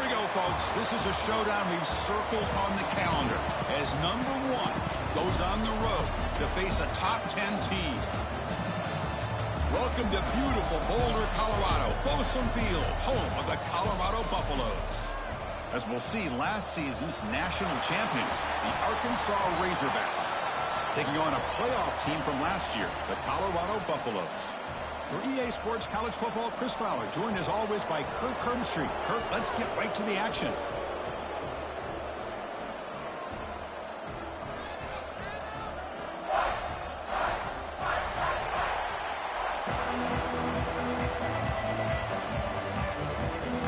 go, folks. This is a showdown we've circled on the calendar as number 1 goes on the road to face a top 10 team. Welcome to beautiful Boulder, Colorado, Folsom Field, home of the Colorado Buffaloes. As we'll see, last season's national champions, the Arkansas Razorbacks, taking on a playoff team from last year, the Colorado Buffaloes. For EA Sports College Football, Chris Fowler, joined as always by Kirk Hermstreet. Kirk, let's get right to the action.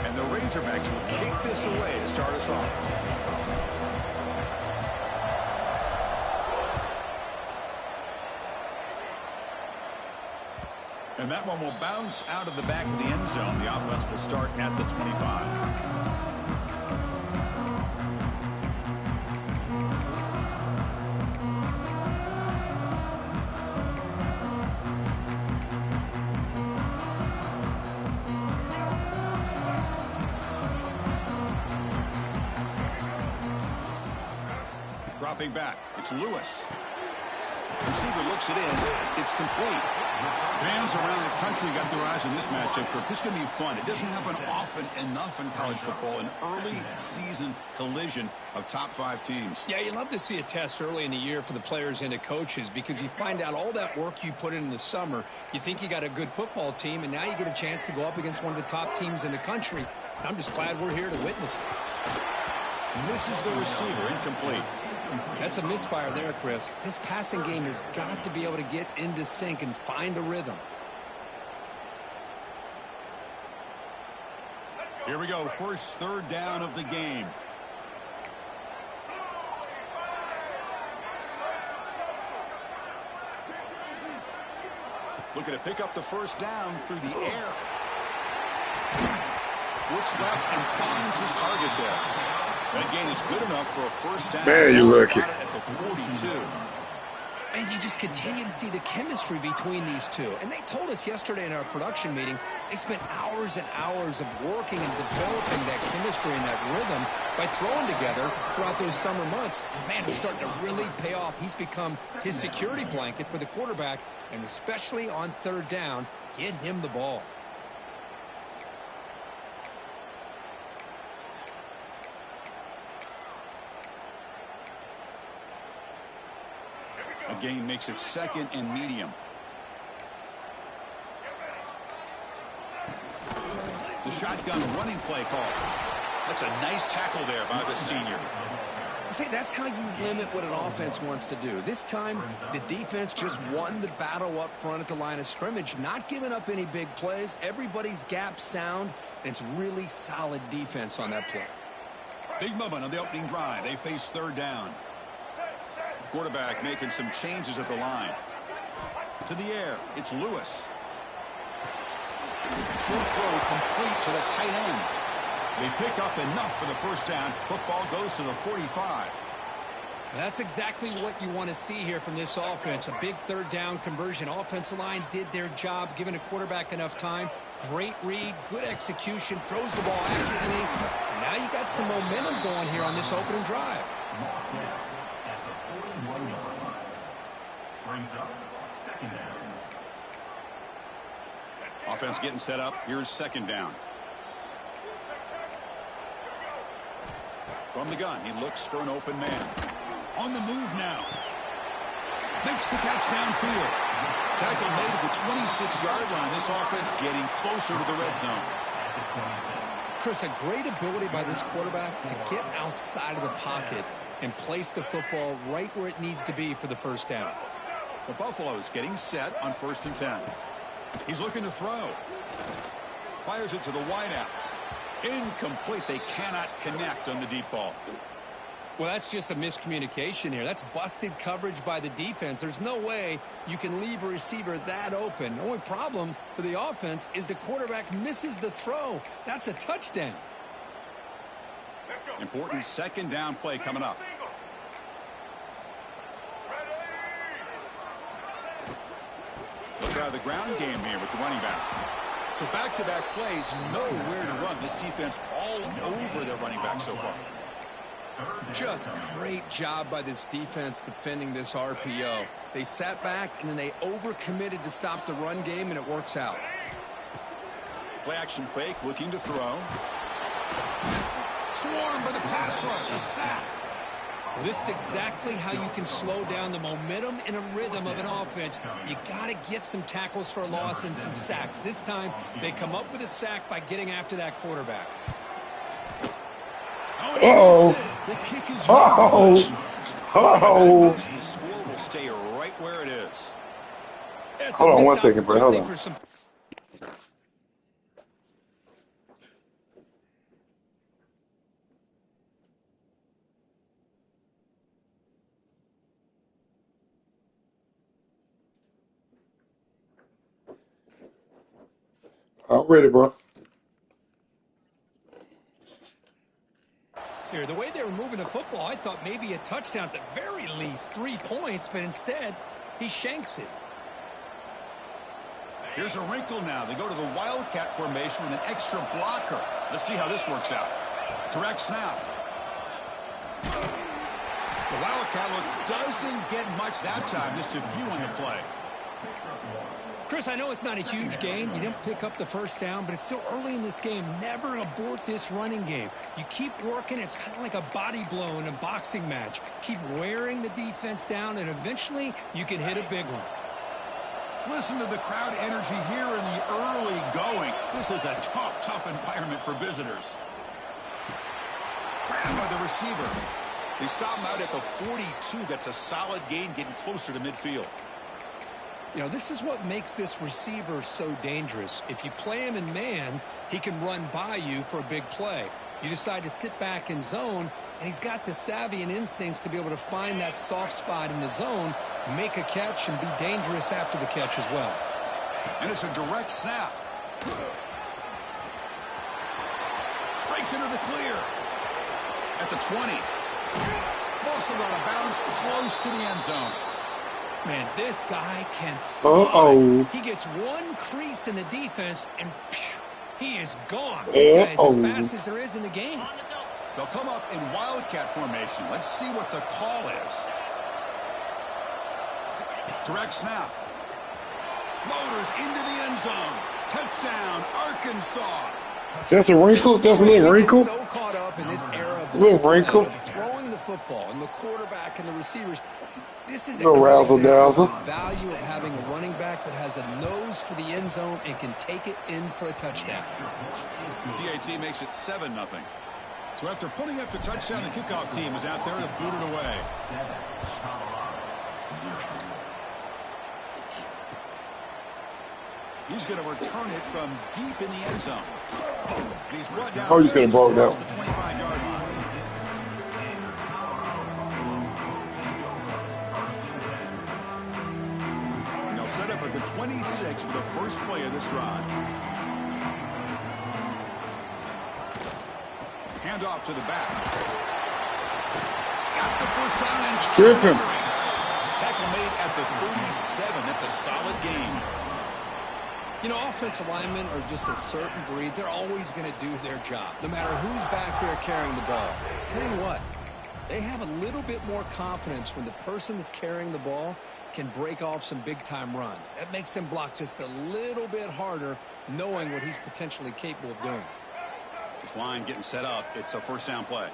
And the Razorbacks will kick this away to start us off. And that one will bounce out of the back of the end zone. The offense will start at the 25. Dropping back, it's Lewis. Receiver looks it in. It's complete. Fans around the country got their eyes on this matchup. This is going to be fun. It doesn't happen often enough in college football, an early season collision of top 5 teams. Yeah, you love to see a test early in the year for the players and the coaches because you find out all that work you put in the summer. You think you got a good football team, and now you get a chance to go up against one of the top teams in the country. And I'm just glad we're here to witness it. Misses the receiver, incomplete. That's a misfire there, Chris. This passing game has got to be able to get into sync and find a rhythm. Here we go. First third down of the game. Looking to pick up the first down through the air. Looks left and finds his target there. That gain is good enough for a first down. Man, you lucky. At the 42. And you just continue to see the chemistry between these two. And they told us yesterday in our production meeting, they spent hours and hours of working and developing that chemistry and that rhythm by throwing together throughout those summer months. And man, it's starting to really pay off. He's become his security blanket for the quarterback, and especially on third down, get him the ball. A gain makes it second and medium. The shotgun running play call. That's a nice tackle there by the senior. See, that's how you limit what an offense wants to do. This time, the defense just won the battle up front at the line of scrimmage, not giving up any big plays. Everybody's gap sound, and it's really solid defense on that play. Big moment on the opening drive. They face third down. Quarterback making some changes at the line. To the air, it's Lewis. Short throw complete to the tight end. They pick up enough for the first down. Football goes to the 45. That's exactly what you want to see here from this offense. A big third down conversion. Offensive line did their job, giving a quarterback enough time. Great read, good execution, throws the ball accurately. And now you got some momentum going here on this opening drive. Offense getting set up. Here's second down. From the gun, he looks for an open man. On the move now. Makes the catch downfield. Tackle made at the 26-yard line. This offense getting closer to the red zone. Chris, a great ability by this quarterback to get outside of the pocket and place the football right where it needs to be for the first down. The Buffaloes getting set on 1st and 10. He's looking to throw. Fires it to the wideout. Incomplete. They cannot connect on the deep ball. Well, that's just a miscommunication here. That's busted coverage by the defense. There's no way you can leave a receiver that open. The only problem for the offense is the quarterback misses the throw. That's a touchdown. Important second down play coming up. They'll try the ground game here with the running back. So back-to-back plays, nowhere to run. This defense all over their running back so far. Just great job by this defense defending this RPO. They sat back, and then they overcommitted to stop the run game, and it works out. Play action fake, looking to throw. Swarmed by the pass rush, a sack. Well, this is exactly how you can slow down the momentum and a rhythm of an offense. You got to get some tackles for a loss and some sacks. This time, they come up with a sack by getting after that quarterback. Uh-oh. The kick is Uh-oh. Uh-oh. The score will stay right where it is. Hold on 1 second, bro. Hold on. I'm ready, bro. Here, the way they were moving the football, I thought maybe a touchdown at the very least, 3 points, but instead, he shanks it. Here's a wrinkle now. They go to the Wildcat formation with an extra blocker. Let's see how this works out. Direct snap. The Wildcat look doesn't get much that time, just a few on the play. Chris, I know it's not a huge gain. You didn't pick up the first down, but it's still early in this game. Never abort this running game. You keep working. It's kind of like a body blow in a boxing match. Keep wearing the defense down, and eventually you can hit a big one. Listen to the crowd energy here in the early going. This is a tough environment for visitors. Grabbed by the receiver. They stop him out at the 42. That's a solid gain, getting closer to midfield. You know, this is what makes this receiver so dangerous. If you play him in man, he can run by you for a big play. You decide to sit back in zone, and he's got the savvy and instincts to be able to find that soft spot in the zone, make a catch, and be dangerous after the catch as well. And it's a direct snap. Breaks into the clear. At the 20. Most out of bounds, close to the end zone. Man, this guy can fly. He gets one crease in the defense, and phew, he is gone. This guy is as fast as there is in the game. They'll come up in Wildcat formation. Let's see what the call is. Direct snap. Motors into the end zone. Touchdown, Arkansas. That's a wrinkle? That's a little wrinkle? So caught up in this era of the little wrinkle. Throwing the football and the quarterback and the receivers. This is a razzle-dazzle. value of having a running back that has a nose for the end zone and can take it in for a touchdown. TAT makes it 7-0. So after putting up the touchdown, the kickoff team is out there to boot it away. He's going to return it from deep in the end zone. He's brought down. Oh, you could have brought that. The 25-yard line. They'll set up at the 26 for the first play of this drive. Hand off to the back. Got the first down and strip him. Tackle made at the 37. That's a solid gain. You know, offensive linemen are just a certain breed. They're always going to do their job, no matter who's back there carrying the ball. I'll tell you what, they have a little bit more confidence when the person that's carrying the ball can break off some big-time runs. That makes them block just a little bit harder, knowing what he's potentially capable of doing. This line getting set up. It's a first down play.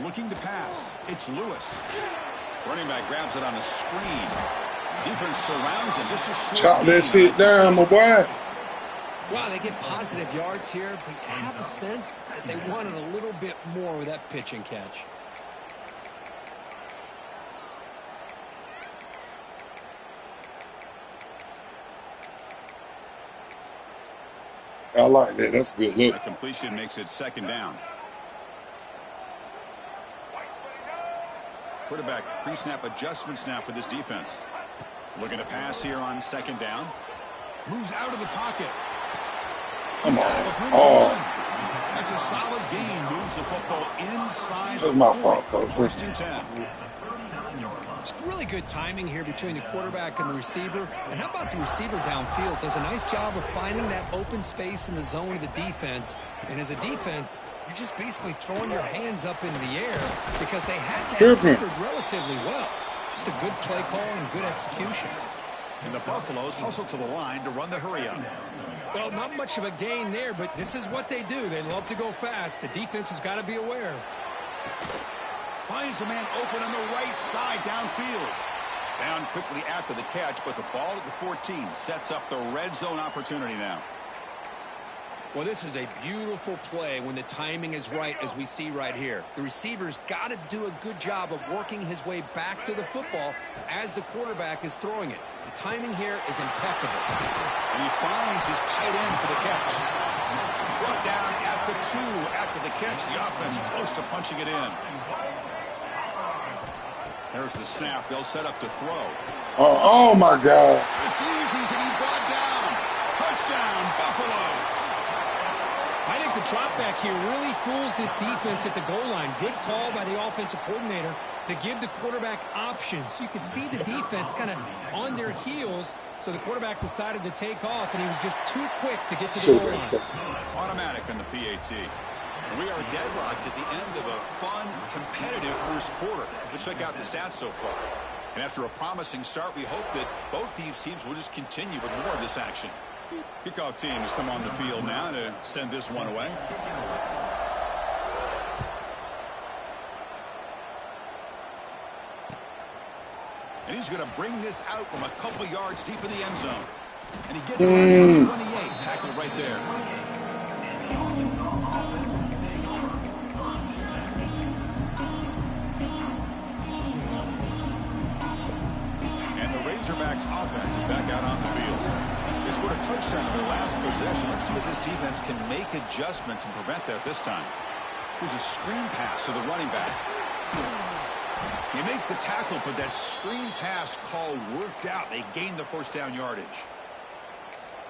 Looking to pass. It's Lewis. Running back grabs it on a screen. Defense surrounds him. Just a short chop that shit down, my boy. Wow, they get positive yards here, but you have a sense that they wanted a little bit more with that pitch and catch. I like that. That's a good look. A completion makes it second down. Quarterback pre-snap adjustments now for this defense. Looking to pass here on second down. Moves out of the pocket. Come on. Oh. That's a solid gain. Moves the football inside. That's my fault, folks. First and 10. It's really good timing here between the quarterback and the receiver. And how about the receiver downfield? Does a nice job of finding that open space in the zone of the defense. And as a defense, you're just basically throwing your hands up into the air because they had that covered relatively well. Just a good play call and good execution. And the Buffaloes hustle to the line to run the hurry-up. Well, not much of a gain there, but this is what they do. They love to go fast. The defense has got to be aware. Finds a man open on the right side downfield. Down quickly after the catch, but the ball at the 14 sets up the red zone opportunity now. Well, this is a beautiful play when the timing is right, as we see right here. The receiver's got to do a good job of working his way back to the football as the quarterback is throwing it. The timing here is impeccable. And he finds his tight end for the catch. Brought down at the 2 after the catch. The offense close to punching it in. There's the snap. They'll set up to throw. Oh my God. Refusing to be brought down. Touchdown, Buffaloes. I think the drop back here really fools this defense at the goal line. Good call by the offensive coordinator to give the quarterback options. You could see the defense kind of on their heels, so the quarterback decided to take off, and he was just too quick to get to the goal line. Automatic on the PAT. We are deadlocked at the end of a fun, competitive first quarter. Let's check out the stats so far. And after a promising start, we hope that both these teams will just continue with more of this action. Kickoff team has come on the field now to send this one away. And he's going to bring this out from a couple yards deep in the end zone. And he gets it on 28, tackled right there. And the Razorbacks offense is back out on the field. They scored a touchdown in their last possession. Let's see if this defense can make adjustments and prevent that this time. Here's a screen pass to the running back. They make the tackle, but that screen pass call worked out. They gained the first down yardage.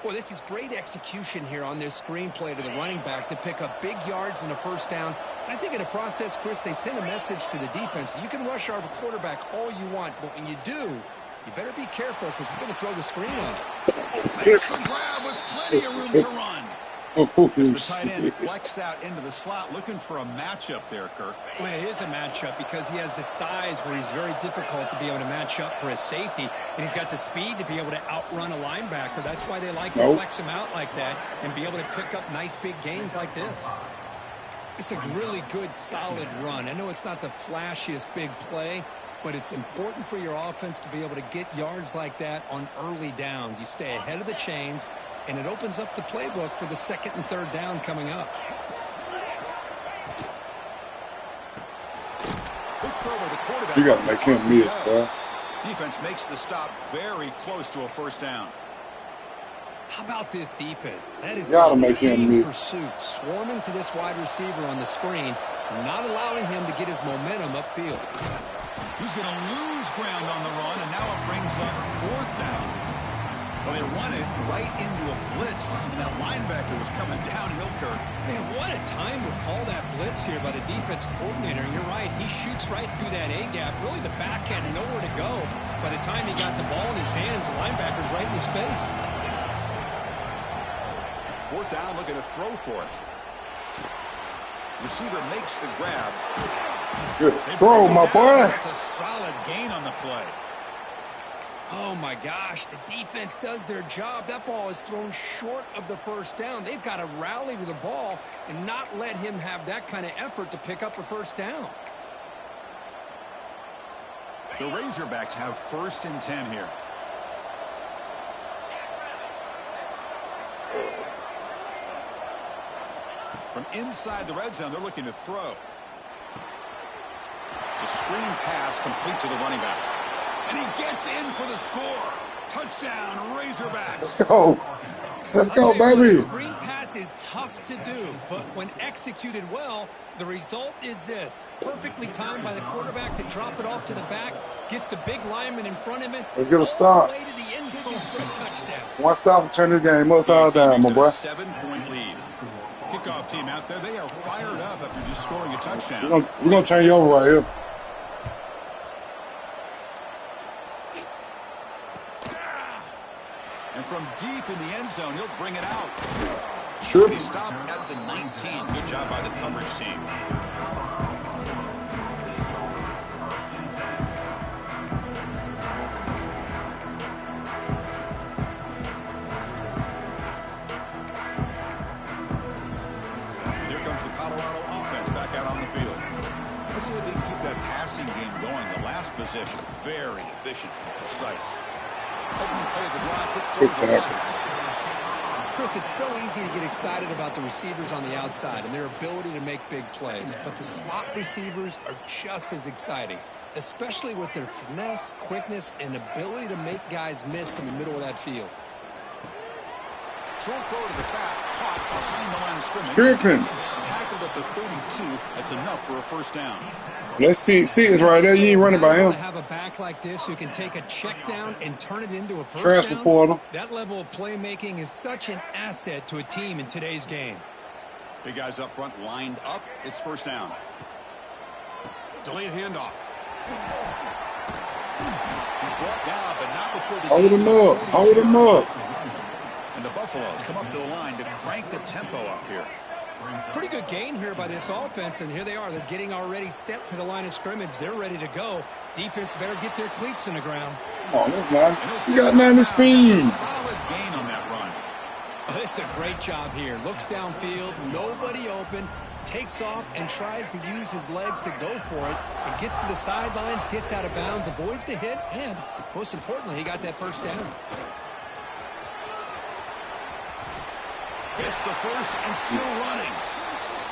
Boy, this is great execution here on this screen play to the running back to pick up big yards and a first down. And I think in the process, Chris, they send a message to the defense. You can rush our quarterback all you want, but when you do, you better be careful because we're going to throw the screen on it. Makes the grab with plenty of room to run. As the tight end flexed out into the slot, looking for a matchup there, Kirk. Well, it is a matchup because he has the size where he's very difficult to be able to match up for his safety, and he's got the speed to be able to outrun a linebacker. That's why they like to flex him out like that and be able to pick up nice big gains like this. It's a really good, solid run. I know it's not the flashiest big play, but it's important for your offense to be able to get yards like that on early downs. You stay ahead of the chains, and it opens up the playbook for the second and third down coming up. Good throw by the quarterback. You got to make him miss, bro. Defense makes the stop very close to a first down. How about this defense? That is Gotta make him miss. Pursuit, swarming to this wide receiver on the screen, not allowing him to get his momentum upfield. He's going to lose ground on the run, and now it brings up fourth down. Well, they run it right into a blitz, and that linebacker was coming downhill, Kirk. Man, what a time to call that blitz here by the defense coordinator. You're right, he shoots right through that A-gap. Really, the back had nowhere to go. By the time he got the ball in his hands, the linebacker's right in his face. Fourth down, looking to throw for it. Receiver makes the grab. Good throw, my boy. That's a solid gain on the play. Oh, my gosh, the defense does their job. That ball is thrown short of the first down. They've got to rally to the ball and not let him have that kind of effort to pick up a first down. The Razorbacks have first and 10 here. From inside the red zone, they're looking to throw. It's a screen pass complete to the running back. And he gets in for the score. Touchdown, Razorbacks. Let's go. Let's go, baby. Screen pass is tough to do, but when executed well, the result is this. Perfectly timed by the quarterback to drop it off to the back, gets the big lineman in front of him. Let's get a stop. All the way to the end zone for a touchdown. One stop and turn this game upside down, my boy. 7-point lead. Kickoff team out there, they are fired up after just scoring a touchdown. We're gonna turn you over right here. deep in the end zone. He'll bring it out. Sure. He stopped at the 19. Good job by the coverage team. And here comes the Colorado offense back out on the field. Let's see if they can keep that passing game going. The last possession, very efficient and precise. Opening play of the drive, puts those offense. Chris, it's so easy to get excited about the receivers on the outside and their ability to make big plays, but the slot receivers are just as exciting, especially with their finesse, quickness, and ability to make guys miss in the middle of that field. Short throw to the back, caught behind the line of scrimmage. Stripping. Tackled at the 32. That's enough for a first down. Let's see it's right there. You ain't running by him. To have a back like this who can take a check down and turn it into a first Transfer down. portal. That level of playmaking is such an asset to a team in today's game. Big guys up front lined up. It's first down. Delayed handoff. He's brought down, but not before the Hold him up. Hold him up. And the Buffaloes come up to the line to crank the tempo up here. Pretty good gain here by this offense, and here they are. They're getting already set to the line of scrimmage. They're ready to go. Defense better get their cleats in the ground. Come on, that's nice. You got 90 speed. Solid gain on that run. Oh, this is a great job here. Looks downfield, nobody open, takes off and tries to use his legs to go for it. It gets to the sidelines, gets out of bounds, avoids the hit, and most importantly, he got that first down. Gets the first and still running.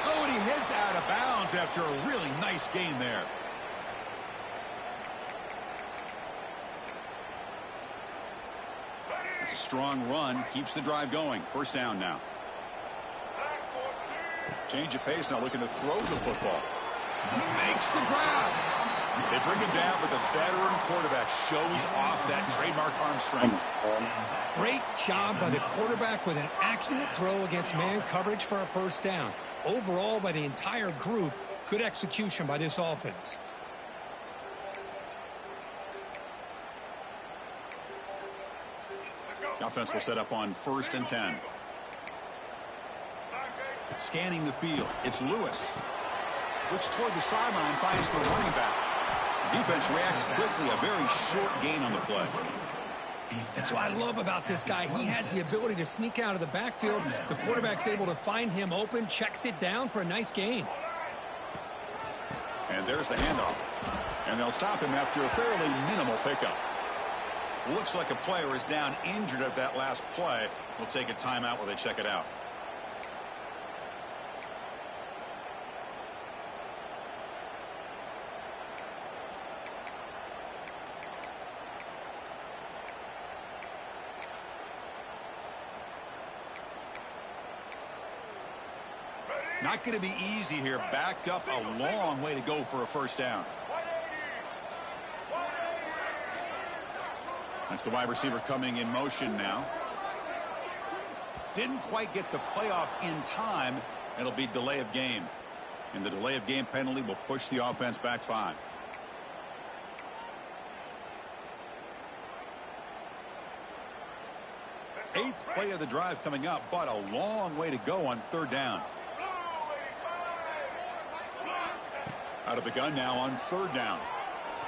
Oh, and he heads out of bounds after a really nice gain there. It's a strong run. Keeps the drive going. First down now. Change of pace now, looking to throw the football. He makes the grab. They bring him down, but the veteran quarterback shows off that trademark arm strength. Great job by the quarterback with an accurate throw against man coverage for a first down. Overall, by the entire group, good execution by this offense. The offense will set up on 1st and 10. Scanning the field, it's Lewis. Looks toward the sideline, finds the running back. Defense reacts quickly, a very short gain on the play. That's what I love about this guy. He has the ability to sneak out of the backfield. The quarterback's able to find him open, checks it down for a nice gain. And there's the handoff. And they'll stop him after a fairly minimal pickup. Looks like a player is down injured at that last play. We'll take a timeout while they check it out. Not going to be easy here. Backed up a long way to go for a first down. That's the wide receiver coming in motion now. Didn't quite get the playoff in time. It'll be delay of game. And the delay of game penalty will push the offense back 5. Eighth play of the drive coming up, but a long way to go on 3rd down. Out of the gun now on 3rd down.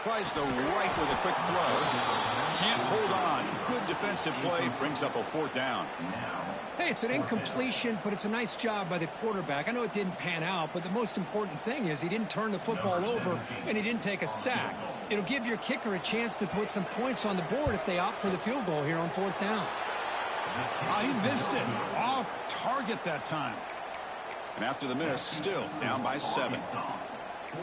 Tries the right with a quick throw. Can't hold on. Good defensive play. Brings up a 4th down. Hey, it's an incompletion, but it's a nice job by the quarterback. I know it didn't pan out, but the most important thing is he didn't turn the football over and he didn't take a sack. It'll give your kicker a chance to put some points on the board if they opt for the field goal here on 4th down. He missed it. Off target that time. And after the miss, still down by 7.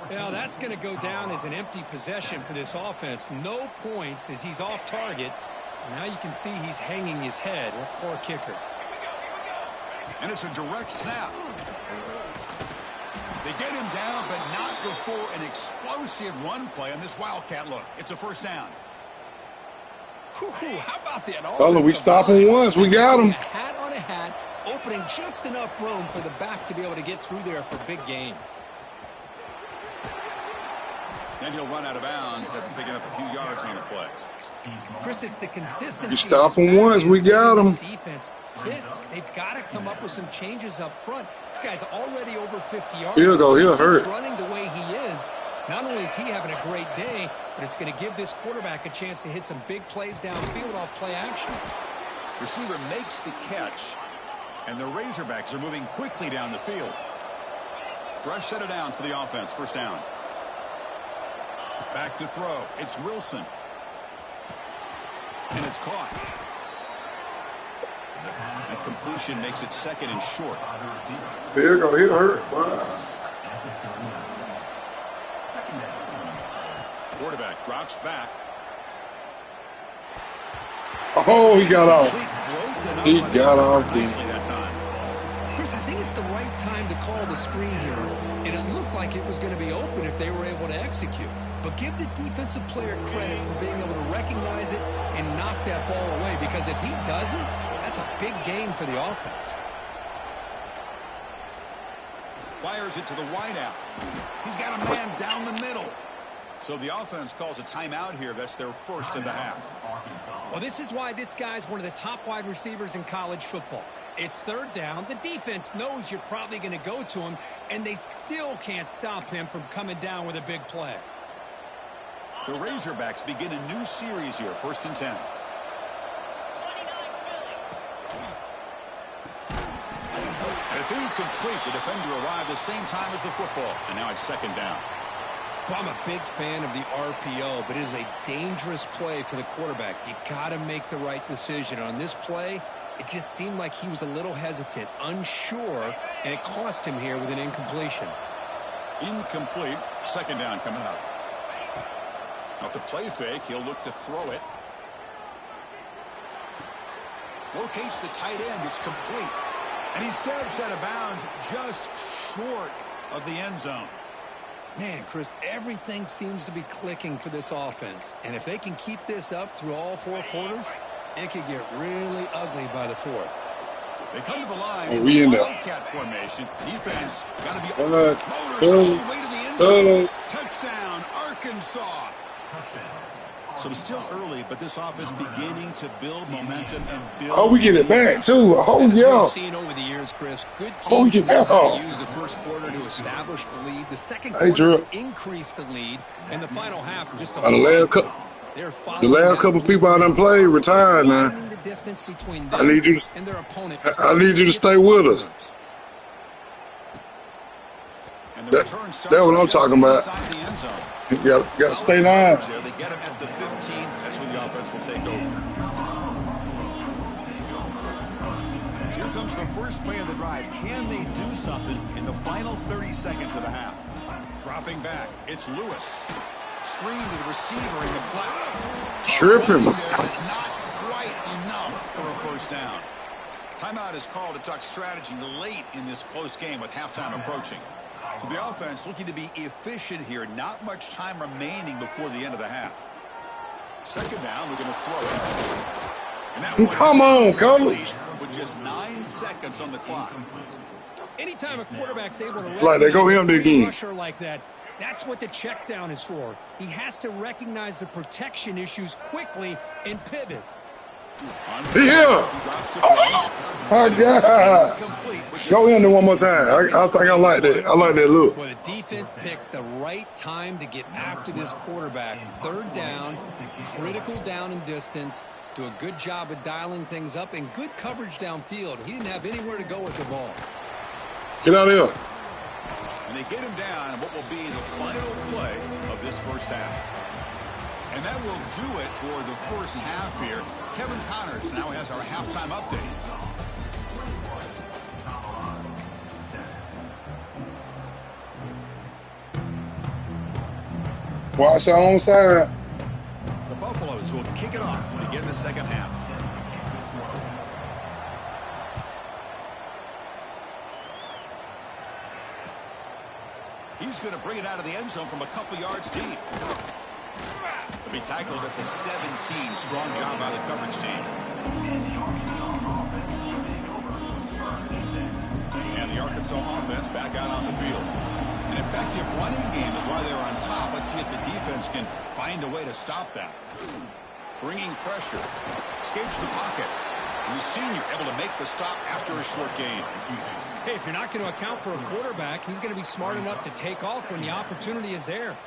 Well, that's going to go down as an empty possession for this offense. No points as he's off target. And now you can see he's hanging his head. What a poor kicker. And it's a direct snap. They get him down, but not before an explosive run play on this Wildcat look. It's a first down. Whew, how about that? So we stop him once. We got him. Hat on a hat, opening just enough room for the back to be able to get through there for a big gain. And he'll run out of bounds after picking up a few yards on the play. Chris, it's the consistency. You stop him once, we got him. Defense fits. They've got to come up with some changes up front. This guy's already over 50 yards. Field goal, he'll hurt. Running the way he is. Not only is he having a great day, but it's going to give this quarterback a chance to hit some big plays downfield off play action. Receiver makes the catch, and the Razorbacks are moving quickly down the field. Fresh set of downs for the offense. First down. Back to throw. It's Wilson. And it's caught. That completion makes it second and short. Field goal, he'll hurt. Wow. Quarterback drops back. Oh, he got off. He got off. That time. Chris, I think it's the right time to call the screen here. And it looked like it was going to be open if they were able to execute. But give the defensive player credit for being able to recognize it and knock that ball away. Because if he doesn't, that's a big gain for the offense. Fires it to the wideout. He's got a man down the middle. So the offense calls a timeout here. That's their first in the half. Well, this is why this guy's one of the top wide receivers in college football. It's third down. The defense knows you're probably going to go to him, and they still can't stop him from coming down with a big play. The Razorbacks begin a new series here, 1st and 10. And it's incomplete. The defender arrived the same time as the football, and now it's second down. Well, I'm a big fan of the RPO, but it is a dangerous play for the quarterback. You got to make the right decision. On this play, it just seemed like he was a little hesitant, unsure, and it cost him here with an incompletion. Incomplete. Second down coming up. Off the play fake, he'll look to throw it. Locates the tight end. It's complete. And he steps out of bounds just short of the end zone. Man, Chris, everything seems to be clicking for this offense. And if they can keep this up through all 4 quarters, it could get really ugly by the 4th. They come to the line Oh, we in there. wildcat formation. Defense got to be All motors right. all the way to the end zone. Touchdown, Arkansas. So it's still early, but this offense beginning to build momentum and build. Oh, we get it back, too. Oh, As yeah. we've seen over the years, Chris, good Oh, teams yeah. know how to use the first quarter to establish the lead. The second Hey, quarter Drew. to increase the lead, and the final half just a The last couple people I done played retired now. the distance between I need you to, and their opponent. I need you to stay with us. That's what I'm talking about. You got to stay live. They get him at the 15. That's where the offense will take over. Here comes the first play of the drive. Can they do something in the final 30 seconds of the half? Dropping back. It's Lewis. Screen to the receiver in the flat. Tripping. Not quite enough for a first down. Timeout is called to talk strategy late in this close game with halftime approaching. So the offense looking to be efficient here. Not much time remaining before the end of the half. Second down, we're going to throw it. And that Come on, coach. with just 9 seconds on the clock. Anytime a quarterback's able to It's like they go him again. rusher like that, that's what the check down is for. He has to recognize the protection issues quickly and pivot. Yeah. Oh, my God. Go in there one more time. I think I like that. I like that look. Well, the defense picks the right time to get after this quarterback. Third down, critical down and distance. Do a good job of dialing things up and good coverage downfield. He didn't have anywhere to go with the ball. Get out of here. And they get him down in what will be the final play of this first half. And that will do it for the first half here. Kevin Connors now has our halftime update. Watch our own side. The Buffaloes will kick it off to begin the second half. He's going to bring it out of the end zone from a couple yards deep. To be tackled at the 17. Strong job by the coverage team. And the Arkansas offense back out on the field. An effective running game is what while they're on top, let's see if the defense can find a way to stop that. Bringing pressure. Escapes the pocket. And the senior able to make the stop after a short gain. Hey, if you're not going to account for a quarterback, he's going to be smart enough to take off when the opportunity is there.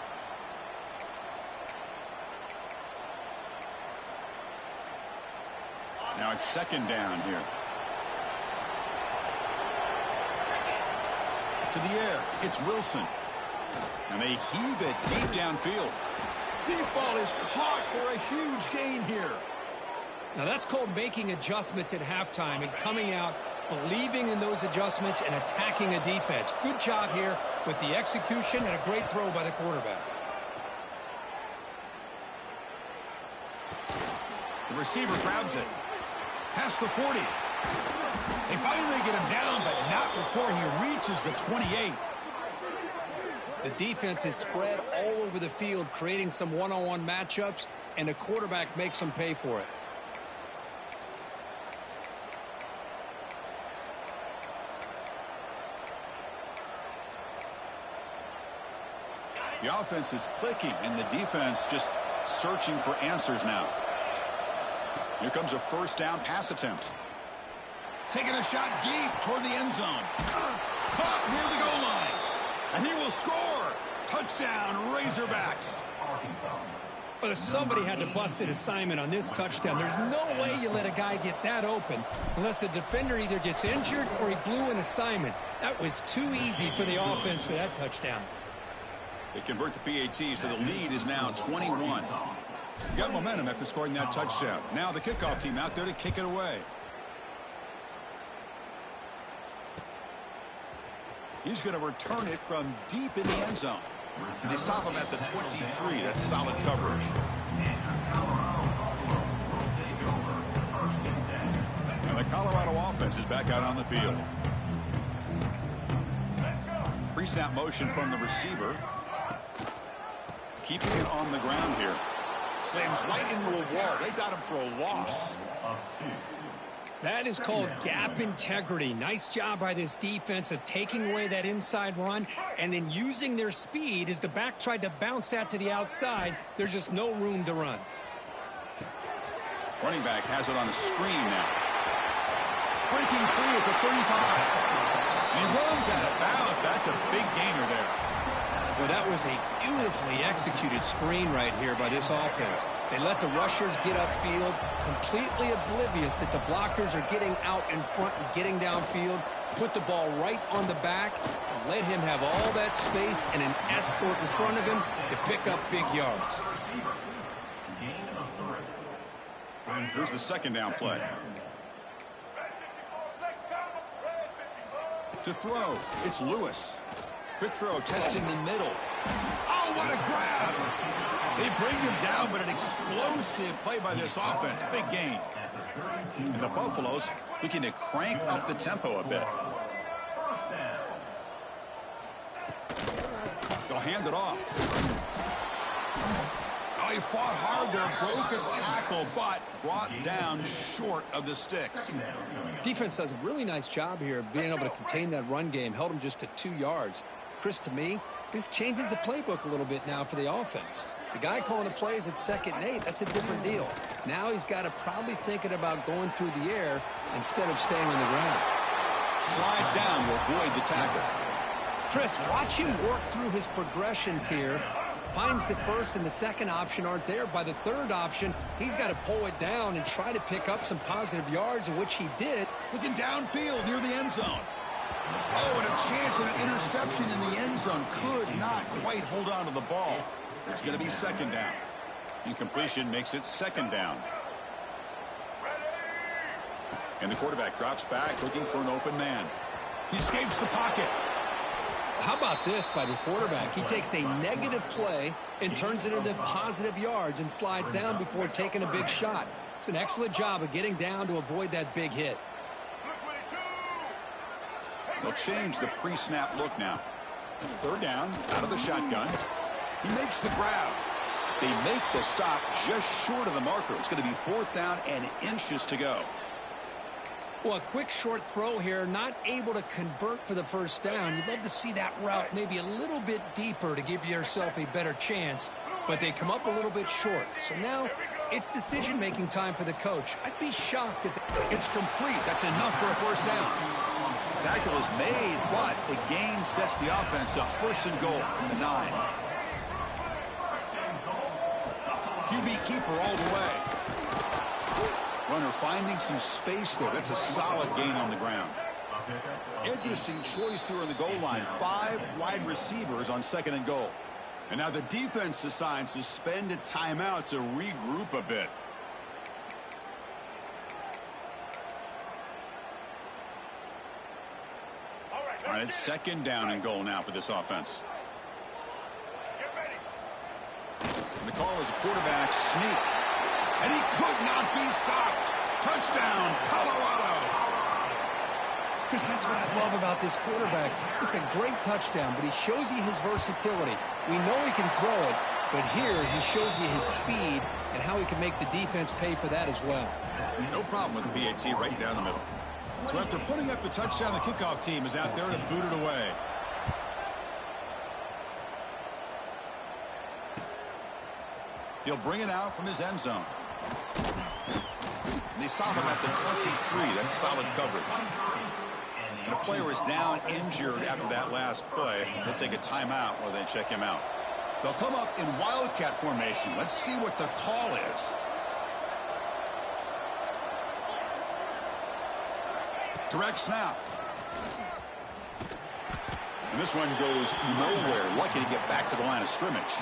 Now it's second down here. To the air. It's Wilson. And they heave it deep downfield. Deep ball is caught for a huge gain here. Now that's called making adjustments at halftime and coming out, believing in those adjustments and attacking a defense. Good job here with the execution and a great throw by the quarterback. The receiver grabs it. Past the 40. They finally get him down, but not before he reaches the 28. The defense is spread all over the field, creating some one-on-one matchups, and the quarterback makes them pay for it. The offense is clicking, and the defense just searching for answers now. Here comes a first down pass attempt. Taking a shot deep toward the end zone. Caught near the goal line. And he will score. Touchdown, Razorbacks. Well, somebody had to bust an assignment on this touchdown. There's no way you let a guy get that open unless the defender either gets injured or he blew an assignment. That was too easy for the offense for that touchdown. They convert the PAT, so the lead is now 21. Got momentum after scoring that touchdown. Now the kickoff team out there to kick it away. He's going to return it from deep in the end zone. They stop him at the 23. That's solid coverage. And the Colorado offense is back out on the field. Pre-snap motion from the receiver. Keeping it on the ground here. Slams right into a wall. They got him for a loss. That is called gap integrity. Nice job by this defense of taking away that inside run and then using their speed as the back tried to bounce that to the outside. There's just no room to run. Running back has it on a screen now. Breaking free at the 35. And he runs out of bounds. That's a big gainer there. Well, that was a beautifully executed screen right here by this offense. They let the rushers get upfield, completely oblivious that the blockers are getting out in front and getting downfield, put the ball right on the back, and let him have all that space and an escort in front of him to pick up big yards. Here's the second down play. To throw, it's Lewis. Quick throw, testing the middle. Oh, what a grab! They bring him down, but an explosive play by this offense. Big gain. And the Buffaloes looking to crank up the tempo a bit. They'll hand it off. Oh, he fought hard there, broke a tackle, but brought down short of the sticks. Defense does a really nice job here of being able to contain that run game, held him just to 2 yards. Chris, to me, this changes the playbook a little bit now for the offense. The guy calling the plays at 2nd and 8, that's a different deal. Now he's got to probably thinking about going through the air instead of staying on the ground. Slides down to avoid the tackle. Chris, watch him work through his progressions here. Finds the first and the second option aren't there. By the third option, he's got to pull it down and try to pick up some positive yards, which he did. Looking downfield near the end zone. Oh, and a chance at an interception in the end zone. Could not quite hold on to the ball. It's going to be second down. Incompletion makes it second down. And the quarterback drops back looking for an open man. He escapes the pocket. How about this by the quarterback? He takes a negative play and turns it into positive yards and slides down before taking a big shot. It's an excellent job of getting down to avoid that big hit. They'll change the pre-snap look now. Third down, out of the shotgun. He makes the grab. They make the stop just short of the marker. It's going to be 4th down and inches to go. Well, a quick short throw here, not able to convert for the first down. You'd love to see that route maybe a little bit deeper to give yourself a better chance, but they come up a little bit short. So now it's decision-making time for the coach. I'd be shocked if it's complete. That's enough for a first down. The tackle is made, but the gain sets the offense up. First and goal from the 9. QB keeper all the way. Runner finding some space there. That's a solid gain on the ground. Interesting choice here on the goal line. 5 wide receivers on second and goal. And now the defense decides to spend a timeout to regroup a bit. All right, it's second down and goal now for this offense. And the call is a quarterback sneak. And he could not be stopped. Touchdown, Colorado. Chris, that's what I love about this quarterback. It's a great touchdown, but he shows you his versatility. We know he can throw it, but here he shows you his speed and how he can make the defense pay for that as well. No problem with the PAT right down the middle. So after putting up the touchdown, the kickoff team is out there to boot it away. He'll bring it out from his end zone. And they stop him at the 23. That's solid coverage. And a player is down injured after that last play. They'll take a timeout while they check him out. They'll come up in wildcat formation. Let's see what the call is. Direct snap. And this one goes nowhere. Lucky to get back to the line of scrimmage.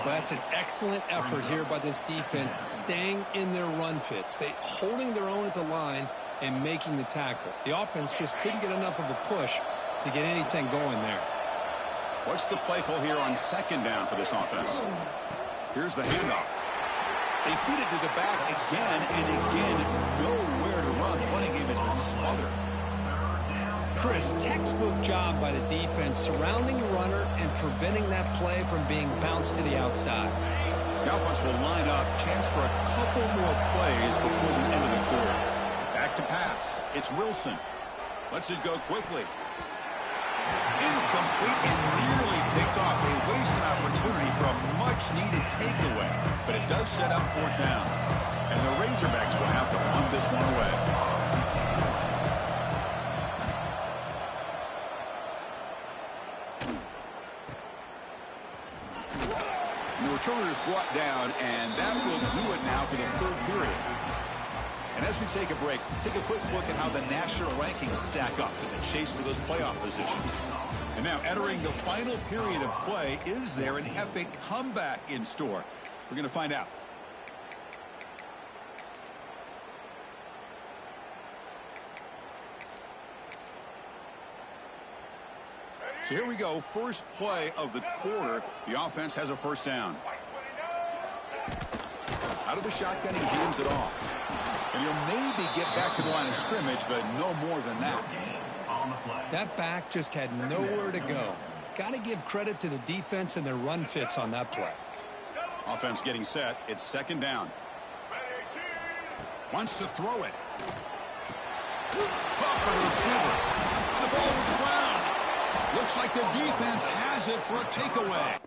Well, that's an excellent effort here by this defense, staying in their run fits. They holding their own at the line and making the tackle. The offense just couldn't get enough of a push to get anything going there. What's the play call here on second down for this offense? Here's the handoff. They feed it to the back again and again. Nowhere to run. The running game has been smothered. Chris, textbook job by the defense surrounding the runner and preventing that play from being bounced to the outside. The offense will line up. Chance for a couple more plays before the end of the quarter. Back to pass. It's Wilson. Lets it go quickly. Incomplete and nearly picked off. They waste an opportunity for a much-needed takeaway. But it does set up fourth down. And the Razorbacks will have to punt this one away. And the returner is brought down, and that will do it now for the third period. And as we take a break, take a quick look at how the national rankings stack up in the chase for those playoff positions. And now, entering the final period of play, is there an epic comeback in store? We're going to find out. So here we go, first play of the quarter. The offense has a first down. Out of the shotgun, he hands it off. And he'll maybe get back to the line of scrimmage, but no more than that. That back just had nowhere to go. Got to give credit to the defense and their run fits on that play. Offense getting set. It's second down. Wants to throw it. Caught for the receiver. The ball is round. Looks like the defense has it for a takeaway.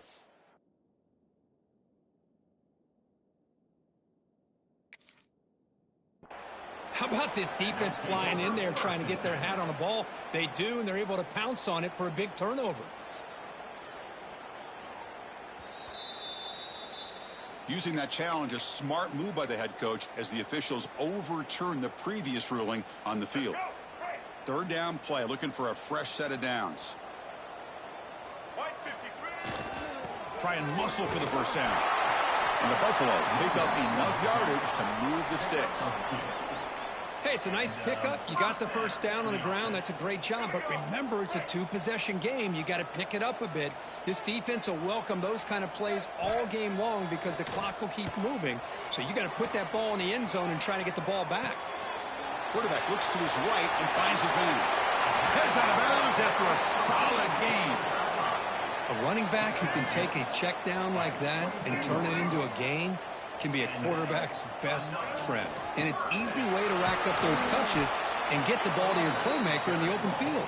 How about this defense flying in there trying to get their hat on the ball? They do, and they're able to pounce on it for a big turnover. Using that challenge, a smart move by the head coach as the officials overturn the previous ruling on the field. Third down play, looking for a fresh set of downs. Try and muscle for the first down. And the Buffaloes pick up enough yardage to move the sticks. Hey, it's a nice pickup. You got the first down on the ground. That's a great job. But remember, it's a two-possession game. You got to pick it up a bit. This defense will welcome those kind of plays all game long because the clock will keep moving. So you got to put that ball in the end zone and try to get the ball back. Quarterback looks to his right and finds his man. Heads out of bounds after a solid game. A running back who can take a check down like that and turn it into a gain, can be a quarterback's best friend. And it's an easy way to rack up those touches and get the ball to your playmaker in the open field.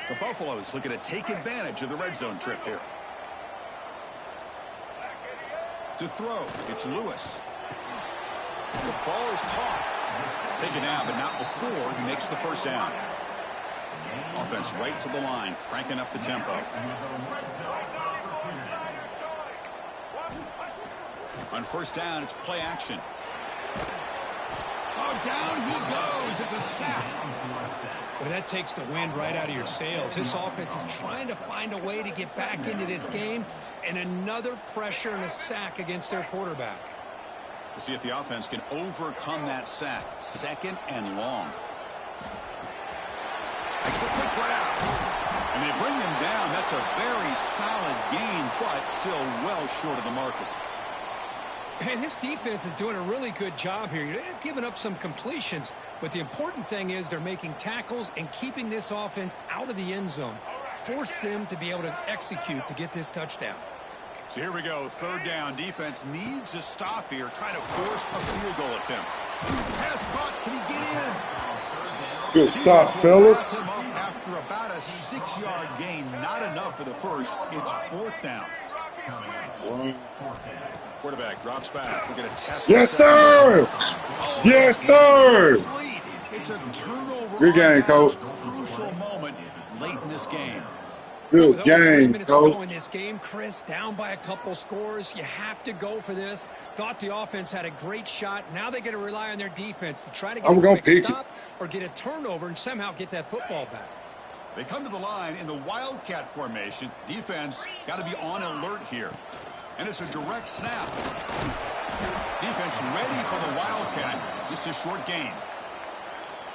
The Buffaloes looking to take advantage of the red zone trip here. To throw, it's Lewis. The ball is caught. Taken out, but not before he makes the first down. Offense right to the line, cranking up the tempo. On first down, it's play action. Oh, down he goes. It's a sack. Well, that takes the wind right out of your sails. This offense is trying to find a way to get back into this game, and another pressure and a sack against their quarterback. We'll see if the offense can overcome that sack. 2nd and long. Makes a quick route. And they bring him down. That's a very solid gain, but still well short of the market. And this defense is doing a really good job here. They're giving up some completions, but the important thing is they're making tackles and keeping this offense out of the end zone. Force them to be able to execute to get this touchdown. So here we go, 3rd down. Defense needs a stop here, trying to force a field goal attempt. Pass caught. Can he get in? Good stop, fellas. After about a 6-yard gain, not enough for the first. It's 4th down. Quarterback drops back. We're going to test. Yes, sir. Yes, sir. It's a turnover. Good game, coach. Crucial moment late in this game. Good game, coach. In this game, Chris, down by a couple scores. You have to go for this. Thought the offense had a great shot. Now they got to rely on their defense to try to get a quick stop or get a turnover and somehow get that football back. They come to the line in the Wildcat formation. Defense got to be on alert here. And it's a direct snap. Defense ready for the Wildcat. Just a short gain.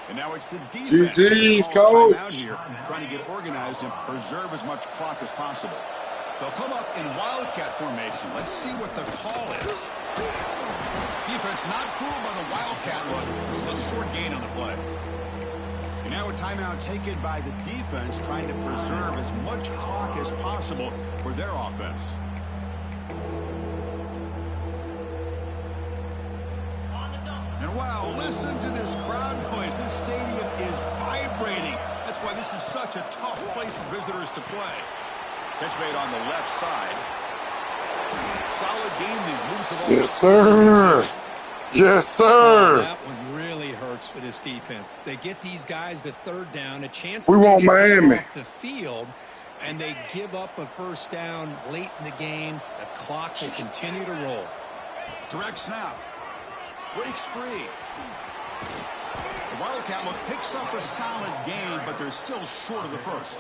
And now it's the defense. GG's, coach. Here, trying to get organized and preserve as much clock as possible. They'll come up in Wildcat formation. Let's see what the call is. Defense not fooled by the Wildcat look. Just a short gain on the play. And now a timeout taken by the defense, trying to preserve as much clock as possible for their offense. And wow, listen to this crowd noise. This stadium is vibrating. That's why this is such a tough place for visitors to play. Catch made on the left side. Solid gain. These moves the ball. Yes, sir. Yes, sir. That one really hurts for this defense. They get these guys to 3rd down, a chance we to want get Miami off the field, and they give up a first down late in the game. The clock will continue to roll. Direct snap. Breaks free. The Wildcat look picks up a solid gain, but they're still short of the first.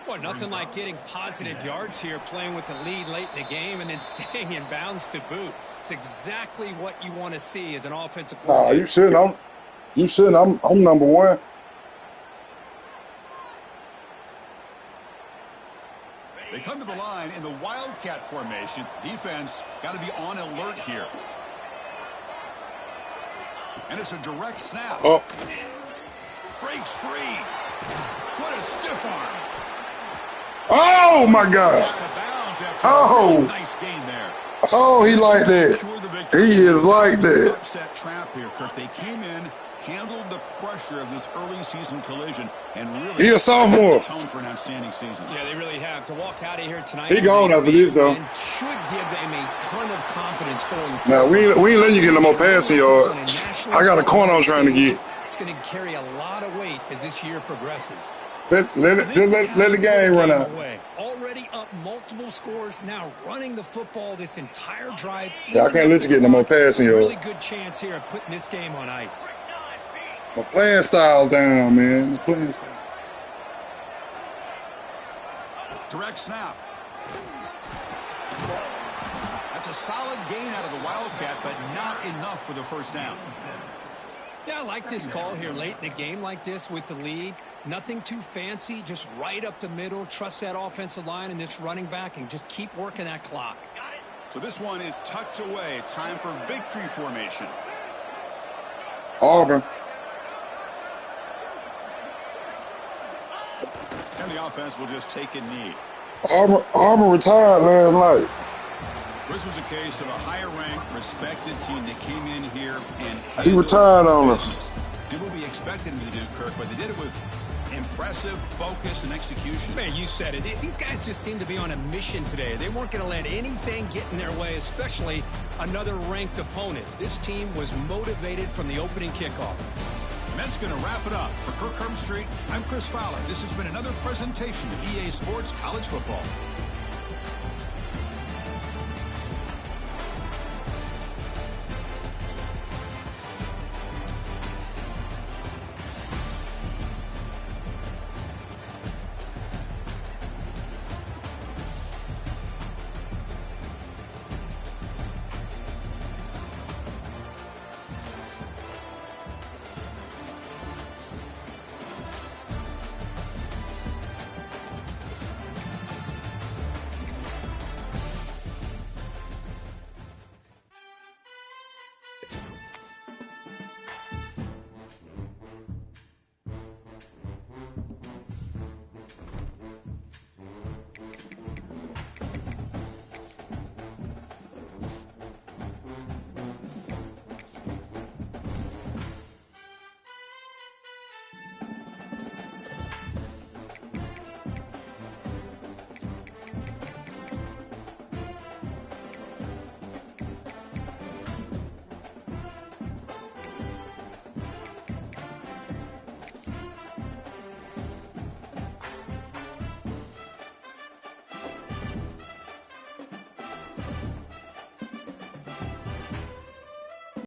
Well, nothing like getting positive yards here, playing with the lead late in the game, and then staying in bounds to boot. It's exactly what you want to see as an offensive player. Nah, you shouldn't. I'm number one. They come to the line in the Wildcat formation. Defense got to be on alert here. And it's a direct snap. Oh. Breaks free. What a stiff arm. Oh, my God. Oh. Nice gain there. Oh, he like that. He is like that. Upset trap here, Kirk. They came in, handled the pressure of this early season collision, and really he a sophomore. Tone for an outstanding season. Yeah, they really have. To walk out of here tonight, he gone after this, though. Should give them a ton of confidence going forward. Now, we ain't letting you get no more passing yards. I got a corner I'm trying to get. It's going to carry a lot of weight as this year progresses. Let the game run out. Already up multiple scores, now running the football this entire drive. Yeah, I can't let you get no more passing yards. Really good chance here of putting this game on ice. My playing style down, man. The playing style. Direct snap. That's a solid gain out of the Wildcat, but not enough for the first down. Yeah, I like this call here late in the game like this with the lead. Nothing too fancy, just right up the middle. Trust that offensive line and this running back and just keep working that clock. So this one is tucked away. Time for victory formation. Auburn. the offense will just take a knee. Armor retired last night. This was a case of a higher-ranked, respected team that came in here and He retired on us. Did what we expected him to do, Kirk, but they did it with impressive focus and execution. Man, you said it. These guys just seem to be on a mission today. They weren't going to let anything get in their way, especially another ranked opponent. This team was motivated from the opening kickoff. And that's going to wrap it up. For Kirk Street, I'm Chris Fowler. This has been another presentation of EA Sports College Football.